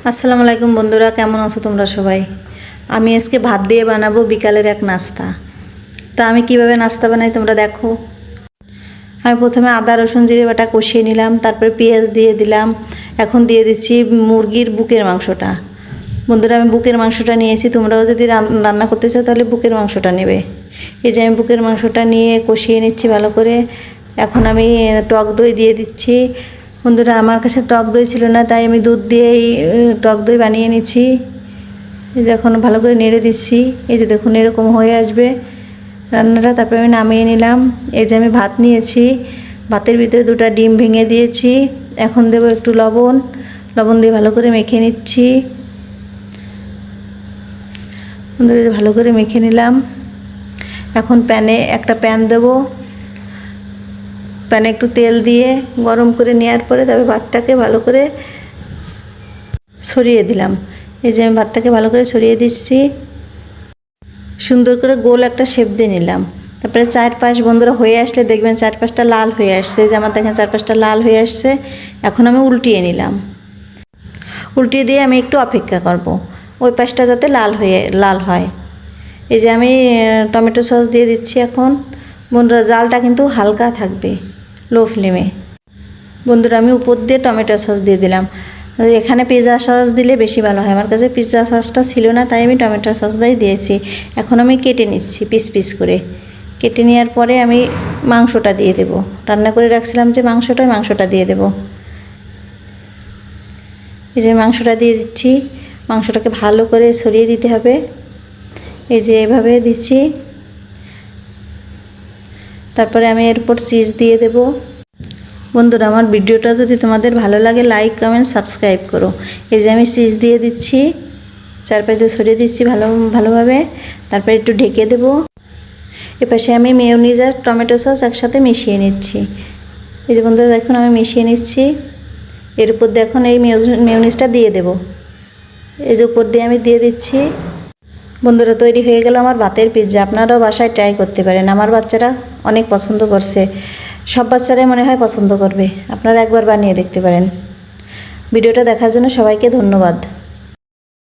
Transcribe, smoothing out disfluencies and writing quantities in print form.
আসসালামু আলাইকুম বন্ধুরা, কেমন আছো তোমরা সবাই? আমি আজকে ভাত দিয়ে বানাবো বিকালের এক নাস্তা। তা আমি কিভাবে নাস্তা বানাই তোমরা দেখো। আমি প্রথমে আদা রসুন জিরে বাটা কষিয়ে নিলাম, তারপরে পেঁয়াজ দিয়ে দিলাম। এখন দিয়ে দিচ্ছি মুরগির বুকের মাংসটা। বন্ধুরা, আমি বুকের মাংসটা নিয়েছি, তোমরাও যদি রান্না করতে চাও তাহলে বুকের মাংসটা নেবে। এই যে আমি বুকের মাংসটা নিয়ে কষিয়ে নিচ্ছি ভালো করে। এখন আমি টক দই দিয়ে দিচ্ছি। বন্ধুরা, আমার কাছে টক দই ছিল না, তাই আমি দুধ দিয়েই টক দই বানিয়ে নিচ্ছি। এই যে এখন ভালো করে নেড়ে দিচ্ছি। এই যে দেখুন এরকম হয়ে আসবে রান্নাটা। তারপরে আমি নামিয়ে নিলাম। এই যে আমি ভাত নিয়েছি, ভাতের ভিতরে 2টা ডিম ভেঙে দিয়েছি। এখন দেবো একটু লবণ দিয়ে ভালো করে মেখে নিচ্ছি। বন্ধুরা, ভালো করে মেখে নিলাম। এখন একটা প্যান দেবো। প্যানে একটু তেল দিয়ে গরম করে নেওয়ার পরে তবে ভাতটাকে ভালো করে ছড়িয়ে দিলাম। এই যে আমি ভাতটাকে ভালো করে ছড়িয়ে দিচ্ছি। সুন্দর করে গোল একটা শেপ দিয়ে নিলাম। তারপরে 4-5 বন্ধুরা হয়ে আসলে দেখবেন 4-5টা লাল হয়ে আসছে। যে আমার দেখেন 4-5টা লাল হয়ে আসছে। এখন আমি উল্টিয়ে নিলাম। উল্টিয়ে দিয়ে আমি একটু অপেক্ষা করব ওই পাশটা যাতে লাল হয়। এই যে আমি টমেটো সস দিয়ে দিচ্ছি এখন। বন্ধুরা, জালটা কিন্তু হালকা থাকবে, লো ফ্লেমে। বন্ধুরা, আমি উপর দিয়ে টমেটো সস দিয়ে দিলাম। এখানে পিৎজা সস দিলে বেশি ভালো হয়। আমার কাছে পিৎজা সসটা ছিল না, তাই আমি টমেটো সসটাই দিয়েছি। এখন আমি কেটে নিচ্ছি পিস পিস করে। কেটে নেওয়ার পরে আমি মাংসটা দিয়ে দেব। রান্না করে রাখছিলাম যে মাংসটা দিয়ে দেব। এই যে মাংসটা দিয়ে দিচ্ছি। মাংসটাকে ভালো করে ছড়িয়ে দিতে হবে। এই যে এভাবে দিচ্ছি। তারপরে আমি এরপর চিজ দিয়ে দেব। বন্ধুরা, আমার ভিডিওটা যদি তোমাদের ভালো লাগে লাইক কমেন্ট সাবস্ক্রাইব করো। এই যে আমি চিজ দিয়ে দিচ্ছি, চারপাশে ছড়িয়ে দিচ্ছি ভালোভাবে। তারপরে একটু ঢেকে দেব। এপাশে আমি মেয়োনিজ আর টমেটো সস একসাথে মিশিয়ে নিচ্ছি। এই যে বন্ধুরা দেখুন আমি মিশিয়ে নিচ্ছি। এর উপর দেখুন এই মেয়োনিজটা দিয়ে দেব। এই যে উপর দিয়ে আমি দিয়ে দিচ্ছি। বন্ধুরা, তৈরি হয়ে গেল আমার ভাতের পিৎজা। আপনারাও বাসায় ট্রাই করতে পারেন। আমার বাচ্চারা অনেক পছন্দ করছে। সব বাচ্চারাই মনে হয় পছন্দ করবে। আপনারা একবার বানিয়ে দেখতে পারেন। ভিডিওটা দেখার জন্য সবাইকে ধন্যবাদ।